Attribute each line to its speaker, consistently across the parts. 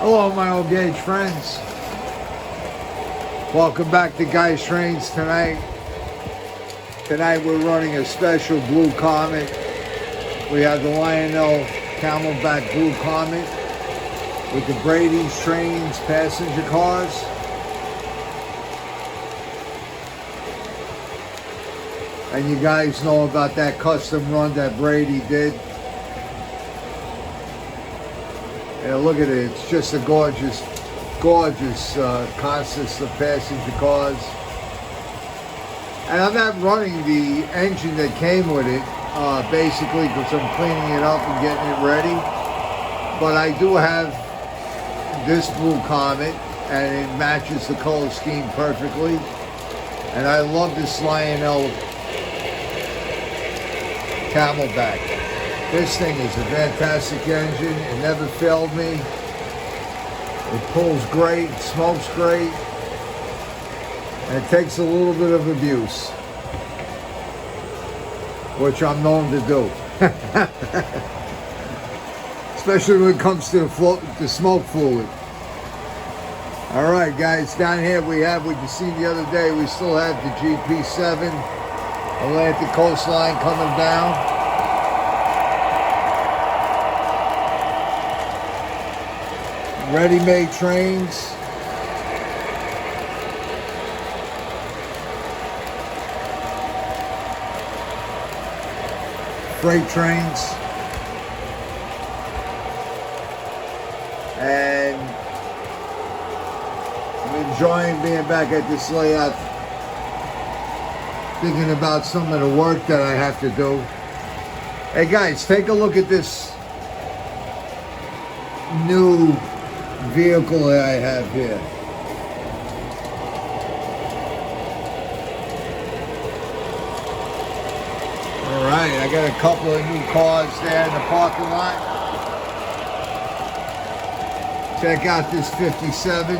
Speaker 1: Hello, my old gauge friends. Welcome back to Guys Trains tonight. Tonight we're running a special Blue Comet. We have the Lionel Camelback Blue Comet with the Brady's Trains passenger cars. And you guys know about that custom run that Brady did. Yeah, look at it. It's just a gorgeous consist of passenger cars. And I'm not running the engine that came with it, basically because I'm cleaning it up and getting it ready. But I do have this Blue Comet, and it matches the color scheme perfectly. And I love this Lionel Camelback. This thing is a fantastic engine. It never failed me. It pulls great, it smokes great, and it takes a little bit of abuse, which I'm known to do. Especially when it comes to the smoke fluid. All right, guys, down here we have what you seen the other day. We still have the GP7 Atlantic Coastline coming down. Ready-made trains. Freight trains. And I'm enjoying being back at this layout, thinking about some of the work that I have to do. Hey guys, take a look at this new vehicle that I have here. All right, I got a couple of new cars there in the parking lot. Check out this 57.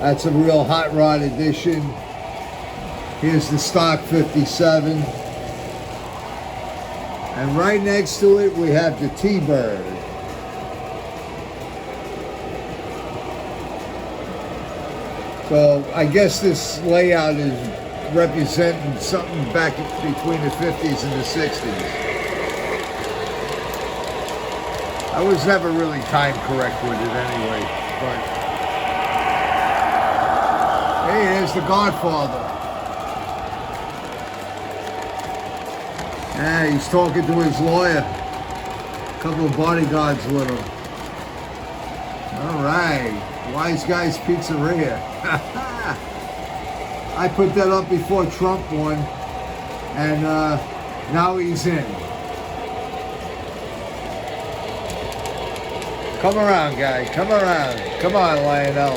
Speaker 1: That's a real hot rod edition. Here's the stock 57. And right next to it, we have the T-Bird. So I guess this layout is representing something back between the 50s and the 60s. I was never really time correct with it anyway, but hey, there's the Godfather. Yeah, he's talking to his lawyer. A couple of bodyguards with him. All right, Wise Guys Pizzeria. I put that up before Trump won, and now he's in. Come around, guy. Come around. Come on, Lionel.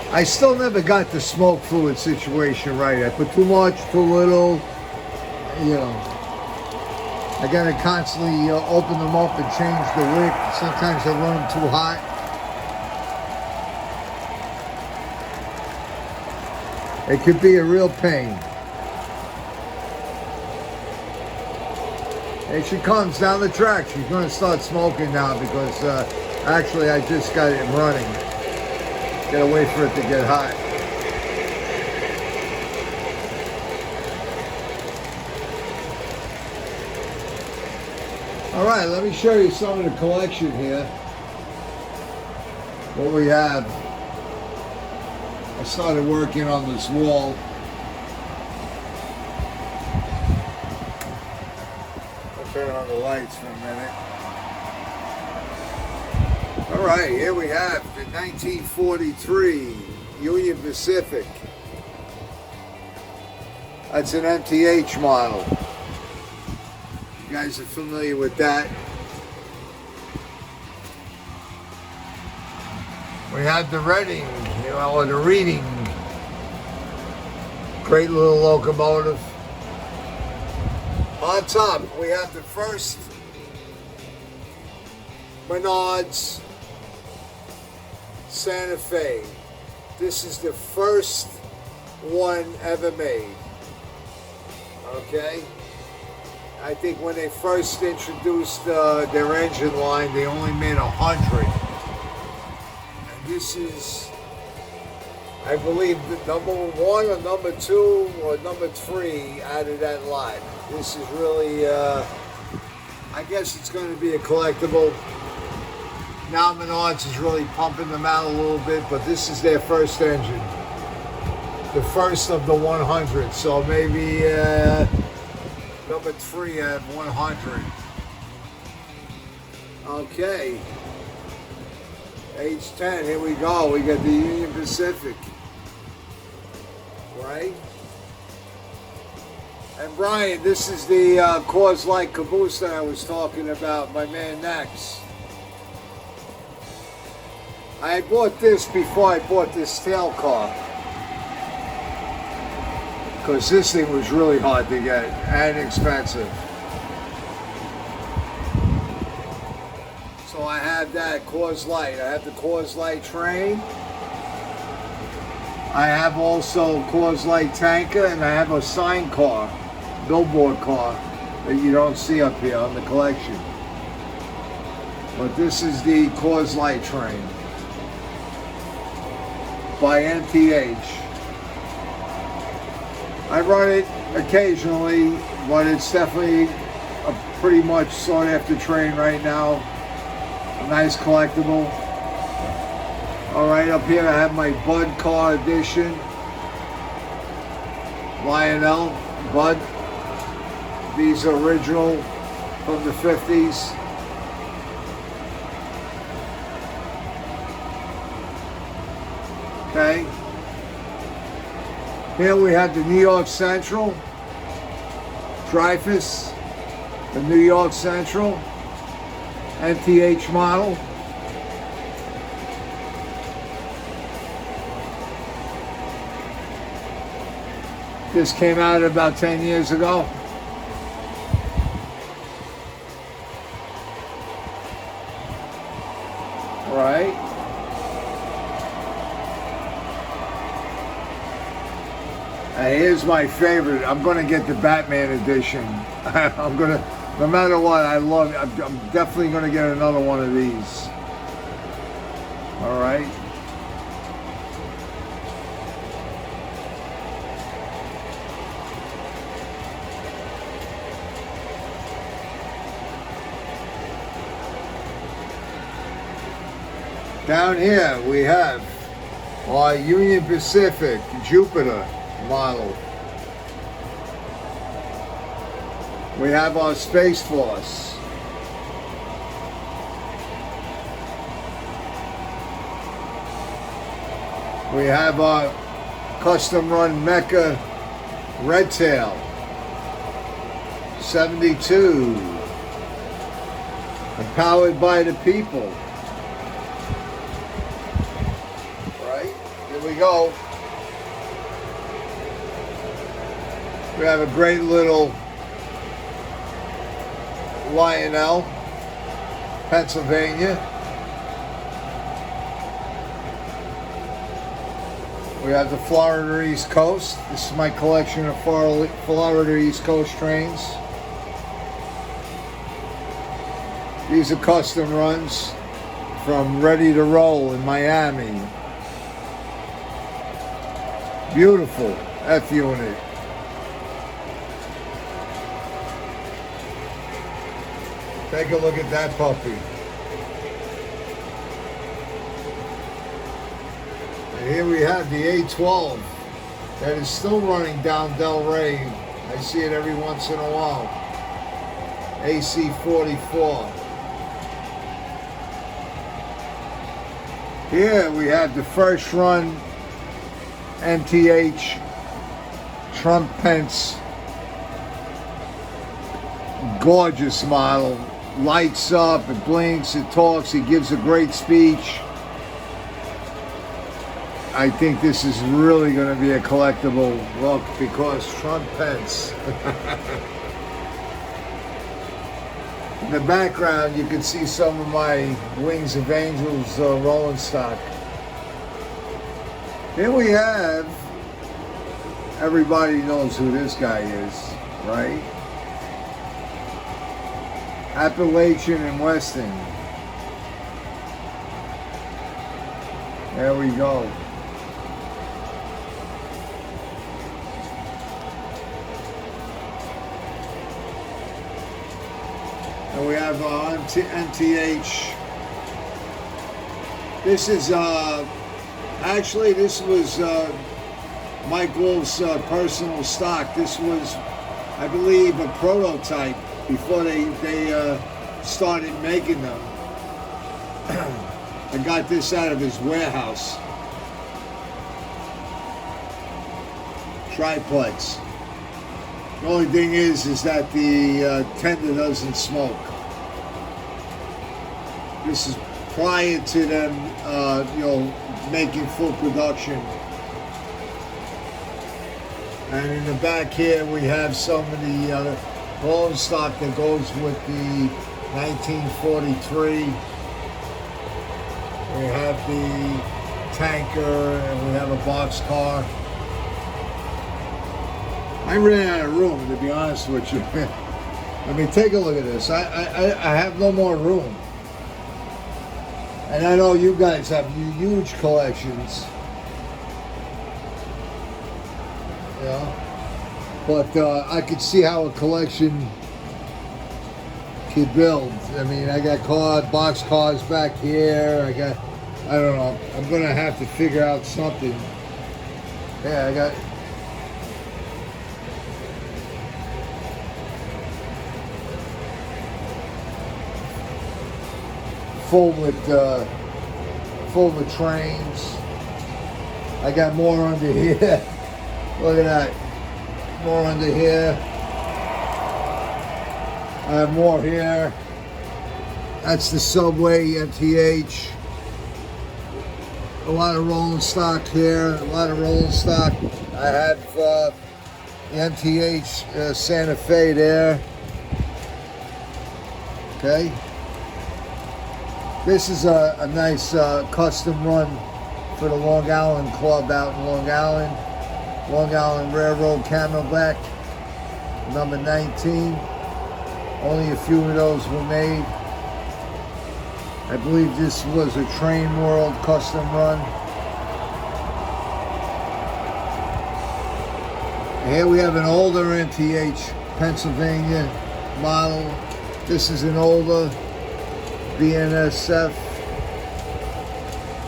Speaker 1: I still never got the smoke fluid situation right. I put too much, too little, you know. I gotta constantly open them up and change the wick. Sometimes I run them too hot. It could be a real pain. And she comes down the track. She's gonna start smoking now because actually I just got it running. Gotta wait for it to get hot. All right, let me show you some of the collection here. What we have. I started working on this wall. I'll turn on the lights for a minute. All right, here we have the 1943 Union Pacific. That's an MTH model. You guys are familiar with that. We have the Reading, or the Reading. Great little locomotive. On top, we have the first Menards Santa Fe. This is the first one ever made. Okay? I think when they first introduced their engine line, they only made 100. And this is, I believe, the number 1 or number 2 or number 3 out of that line. This is really, I guess it's going to be a collectible. Now Menards is really pumping them out a little bit, but this is their first engine. The first of the 100, so maybe number 3 at 100. Okay. Age 10, here we go. We got the Union Pacific. Right? And Brian, this is the Coors Light caboose that I was talking about, my man Nax. I bought this before I bought this tail car, because this thing was really hard to get and expensive. So I have that Coors Light. I have the Coors Light train. I have also Coors Light tanker, and I have a sign car, billboard car, that you don't see up here on the collection. But this is the Coors Light train by NTH. I run it occasionally, but it's definitely a pretty much sought after train right now. A nice collectible. Alright, up here I have my Bud car edition. Lionel Bud. These are original from the 50s. Okay. Here we have the New York Central, Dreyfus, the New York Central, NTH model. This came out about 10 years ago. Right. Here's my favorite. I'm going to get the Batman edition. I'm going to, no matter what, I love it. I'm definitely going to get another one of these. All right. Down here we have our Union Pacific Jupiter model. We have our Space Force. We have our custom run Mecha Red Tail 72, and powered by the people. Right, here we go. We have a great little Lionel, Pennsylvania. We have the Florida East Coast. This is my collection of Florida East Coast trains. These are custom runs from Ready to Roll in Miami. Beautiful F unit. Take a look at that puppy. And here we have the A12 that is still running down Del Rey. I see it every once in a while. AC-44. Here we have the first run MTH Trump Pence. Gorgeous model. Lights up, it blinks, it talks, it gives a great speech. I think this is really going to be a collectible look because Trump Pence. In the background, you can see some of my Wings of Angels rolling stock. Here we have, everybody knows who this guy is, right? Appalachian and Weston. There we go. And we have NTH. This is actually this was Mike Wolf's personal stock. This was, I believe, a prototype before they started making them. I got this out of his warehouse. Triplex. The only thing is that the tender doesn't smoke. This is prior to them, making full production. And in the back here, we have some of the rolling stock that goes with the 1943. We have the tanker, and we have a boxcar. I ran out of room, to be honest with you. I mean, take a look at this. I have no more room. And I know you guys have huge collections. But I could see how a collection could build. I mean, I got box cars back here. I don't know. I'm gonna have to figure out something. Yeah, I got. Full with trains. I got more under here. Look at that. More under here. I have more here. That's the Subway MTH. A lot of rolling stock here. A lot of rolling stock. I have the MTH Santa Fe there. Okay. This is a nice custom run for the Long Island Club out in Long Island. Long Island Railroad Camelback, number 19. Only a few of those were made. I believe this was a Train World custom run. And here we have an older MTH Pennsylvania model. This is an older BNSF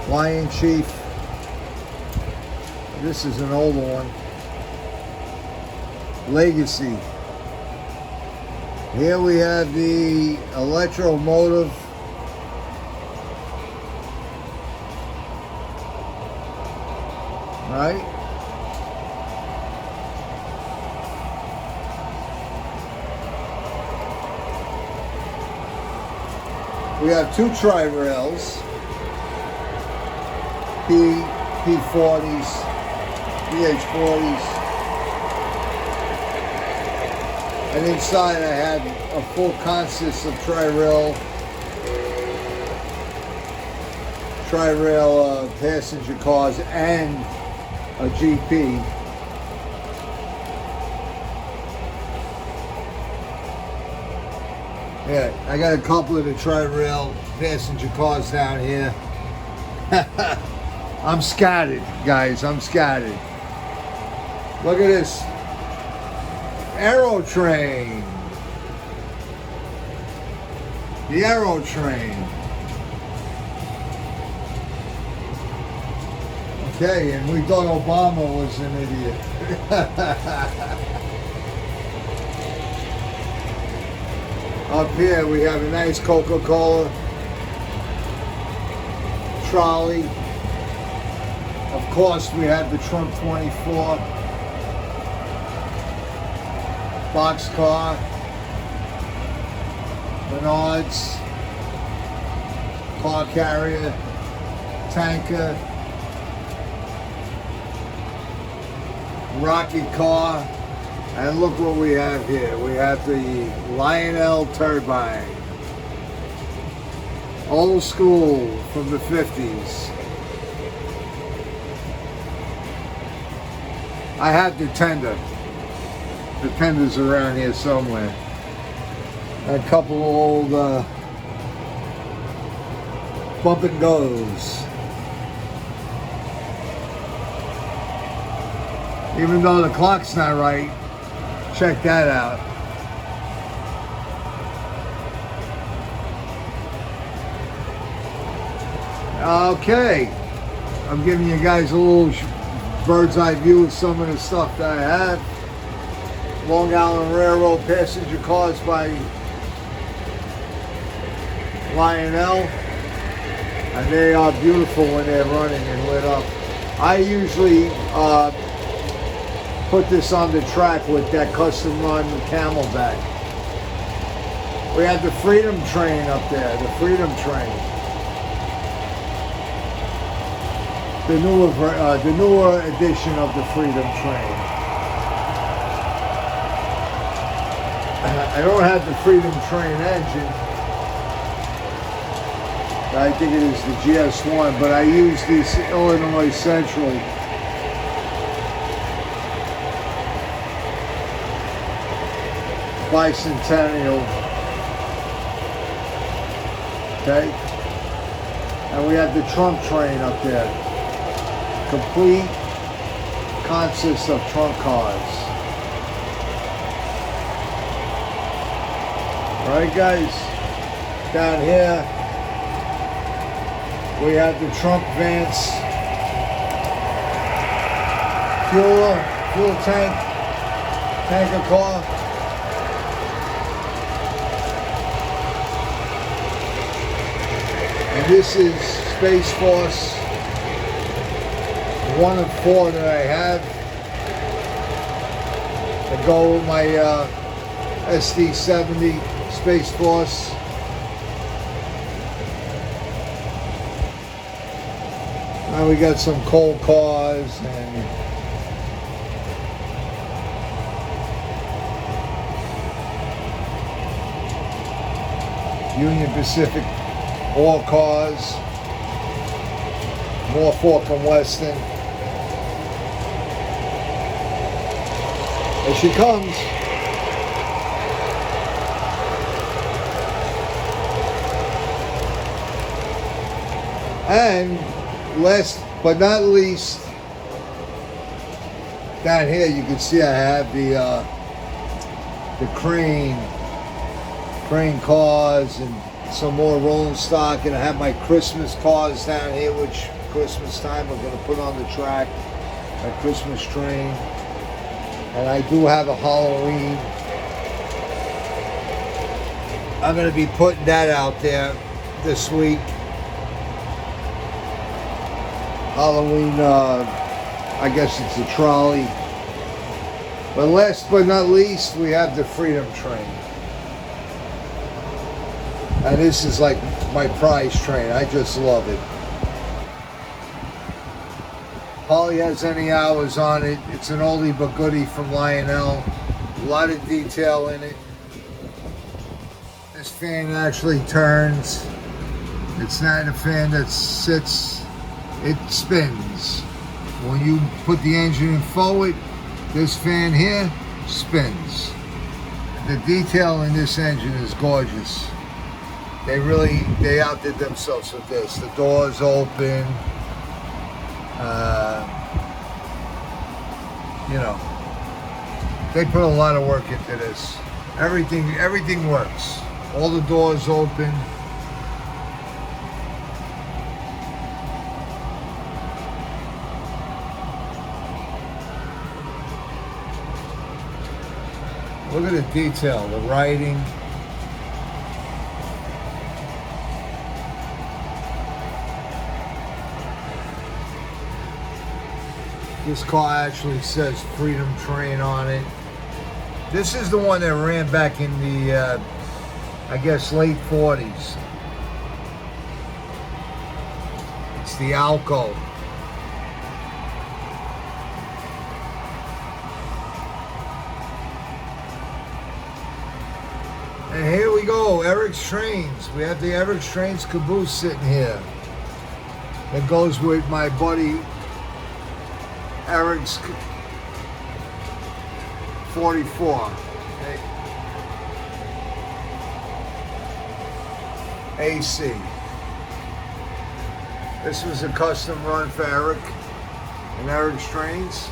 Speaker 1: Lion Chief. This is an older one. Legacy. Here we have the Electromotive. Right? We have two tri-rails, P40s, BH40s, and inside I had a full consist of tri-rail passenger cars and a GP. Yeah, I got a couple of the tri-rail passenger cars down here. I'm scattered, guys. I'm scattered. Look at this. Aerotrain. The Aerotrain. Okay, and we thought Obama was an idiot. Up here we have a nice Coca-Cola trolley. Of course we have the Trump 24 boxcar, Menards, car carrier, tanker, rocket car. And look what we have here. We have the Lionel turbine. Old school from the 50s. I have the tender. The tender's around here somewhere. A couple of old bump and goes. Even though the clock's not right, check that out. Okay, I'm giving you guys a little bird's eye view of some of the stuff that I have. Long Island Railroad passenger cars by Lionel, and they are beautiful when they're running and lit up. I usually put this on the track with that custom run Camelback. We have the Freedom Train up there, the Freedom Train. The newer edition of the Freedom Train. I don't have the Freedom Train engine. I think it is the GS1, but I use this Illinois Central Bicentennial. Okay? And we have the trunk train up there. Complete consists of trunk cars. Alright guys, down here we have the trunk vents, fuel tanker car. And this is Space Force, one of 4 that I have that go with my SD70 Space Force. Now we got some coal cars and Union Pacific ore cars, Norfolk and Western. There she comes. And last but not least, down here you can see I have the crane cars and some more rolling stock, and I have my Christmas cars down here, which Christmas time we're going to put on the track, my Christmas train. And I do have a Halloween. I'm going to be putting that out there this week. Halloween, I guess it's a trolley. But last but not least, we have the Freedom Train. And this is like my prize train. I just love it. Hardly has any hours on it. It's an oldie but goodie from Lionel. A lot of detail in it. This fan actually turns. It's not a fan that sits. It spins. When you put the engine in forward, this fan here spins. The detail in this engine is gorgeous. They outdid themselves with this. The doors open. You know, they put a lot of work into this. Everything works. All the doors open. Look at the detail, the writing. This car actually says Freedom Train on it. This is the one that ran back in the, I guess, late 40s. It's the Alco. And here we go, Eric's Trains. We have the Eric's Trains caboose sitting here. It goes with my buddy Eric's 44. AC. This was a custom run for Eric and Eric's Trains.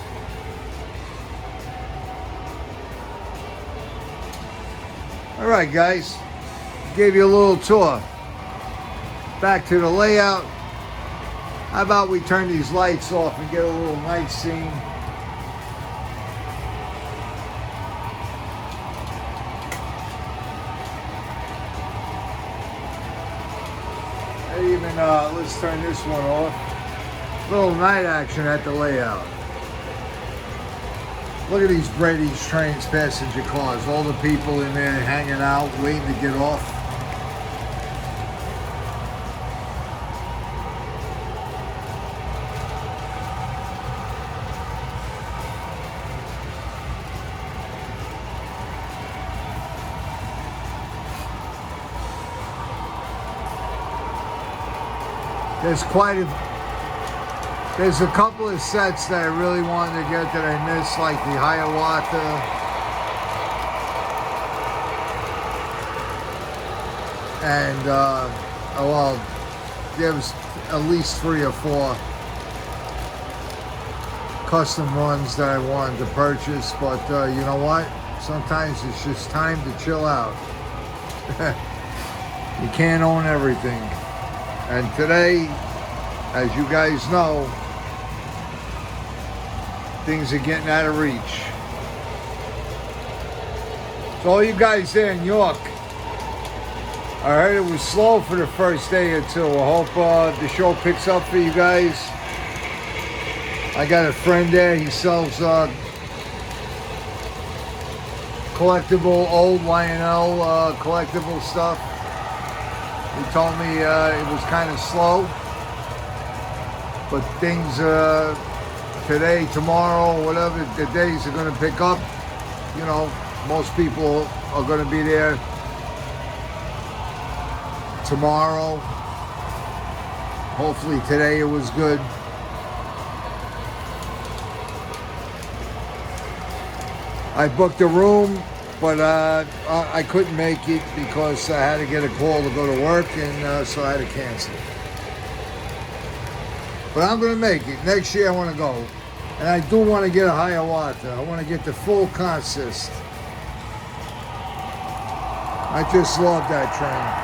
Speaker 1: All right, guys, gave you a little tour. Back to the layout. How about we turn these lights off and get a little night scene? Even let's turn this one off. Little night action at the layout. Look at these Brady's Trains passenger cars. All the people in there hanging out, waiting to get off. There's a couple of sets that I really wanted to get that I missed, like the Hiawatha. And, well, there was at least 3 or 4 custom runs that I wanted to purchase, but you know what? Sometimes it's just time to chill out. You can't own everything. And today, as you guys know, things are getting out of reach. So all you guys there in York, I heard it was slow for the first day or two. I hope the show picks up for you guys. I got a friend there, he sells collectible, old Lionel collectible stuff. He told me it was kind of slow, but things today, tomorrow, whatever the days are going to pick up. You know, most people are going to be there tomorrow. Hopefully today it was good. I booked a room, but I couldn't make it because I had to get a call to go to work, and so I had to cancel. But I'm going to make it. Next year I want to go. And I do want to get a Hiawatha. I want to get the full consist. I just love that train.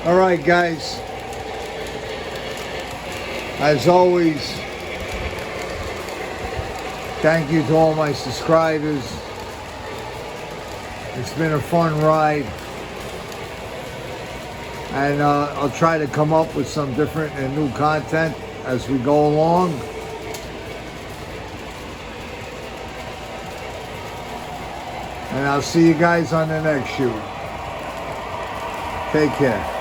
Speaker 1: All right, guys. As always, thank you to all my subscribers. It's been a fun ride. And I'll try to come up with some different and new content as we go along. And I'll see you guys on the next shoot. Take care.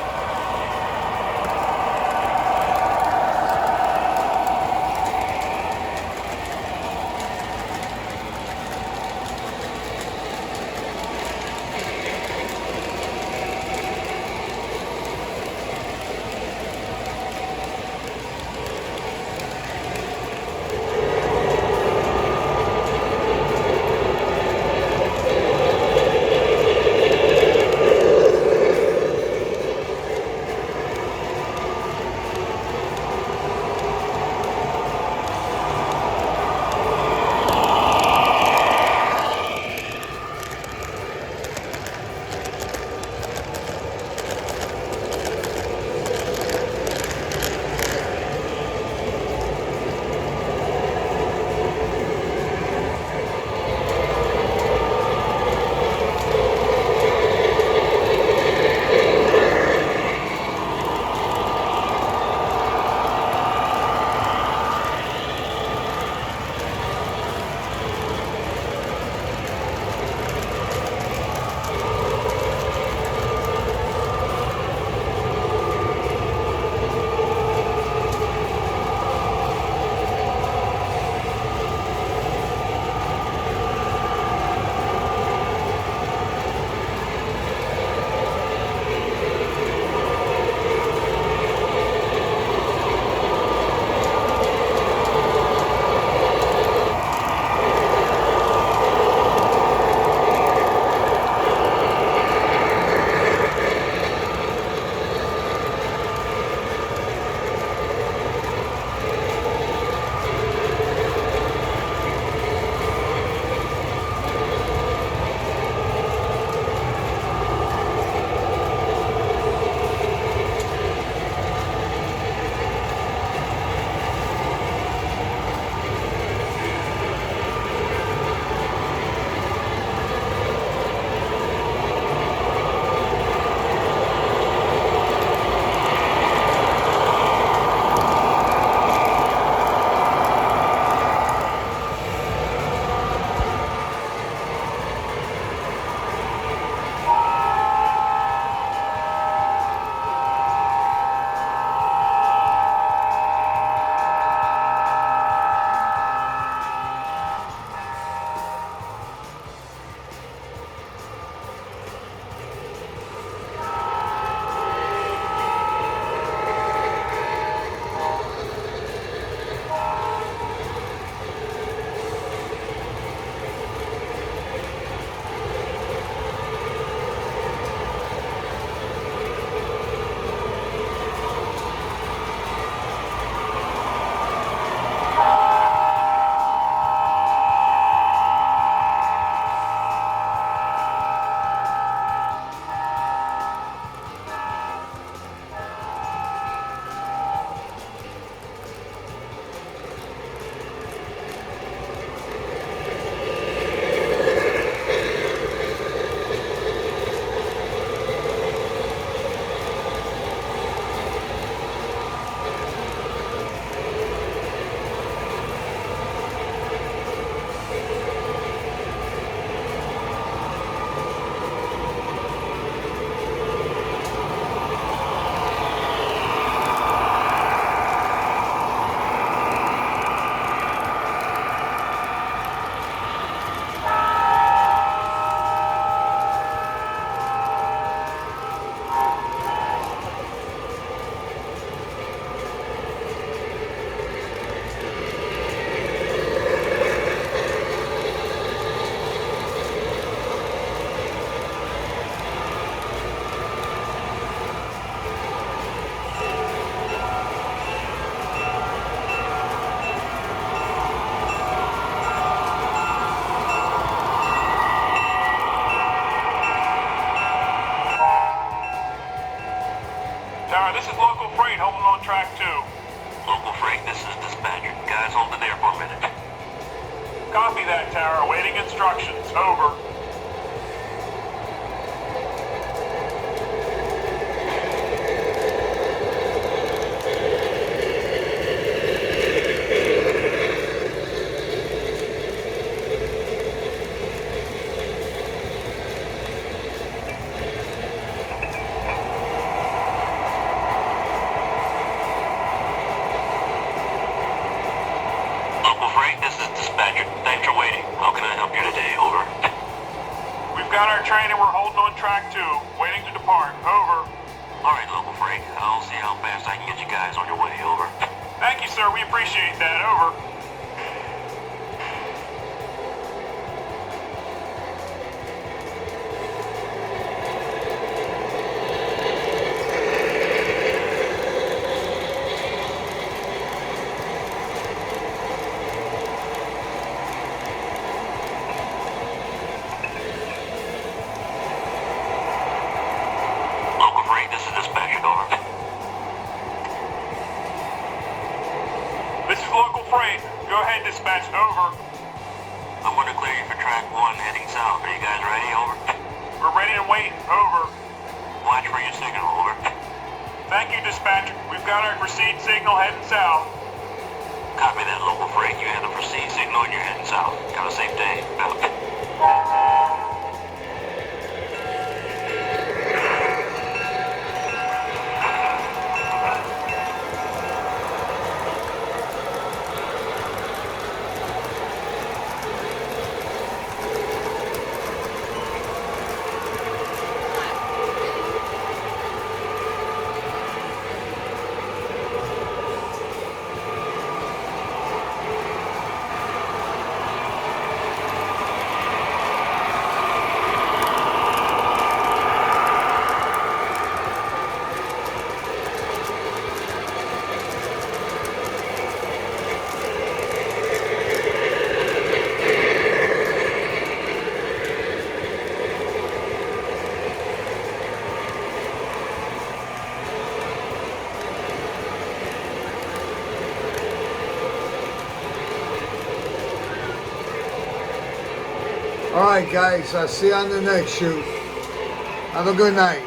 Speaker 2: local freight holding on track 2.
Speaker 3: Local freight, this is dispatcher. Guys, hold it there for a minute.
Speaker 2: Copy that, Tower. Awaiting instructions. Over.
Speaker 3: Local freight, this is dispatcher. Thanks for waiting. How can I help you today? Over.
Speaker 2: We've got our train and we're holding on track 2. Waiting to depart. Over.
Speaker 3: All right, local freight. I'll see how fast I can get you guys on your way. Over.
Speaker 2: Thank you, sir. We appreciate that. Over.
Speaker 3: Local freight, this is dispatcher. Over.
Speaker 2: This is local freight. Go ahead, dispatch. Over.
Speaker 3: I'm going to clear you for track 1 heading south. Are you guys ready? Over.
Speaker 2: We're ready to wait. Over.
Speaker 3: Watch for your signal. Over.
Speaker 2: Thank you, dispatcher. We've got our proceed signal heading south.
Speaker 3: Copy that, local freight. You have the proceed signal and you're heading south. Have a safe day. Out.
Speaker 1: All right, guys. I'll see you on the next shoot. Have a good night.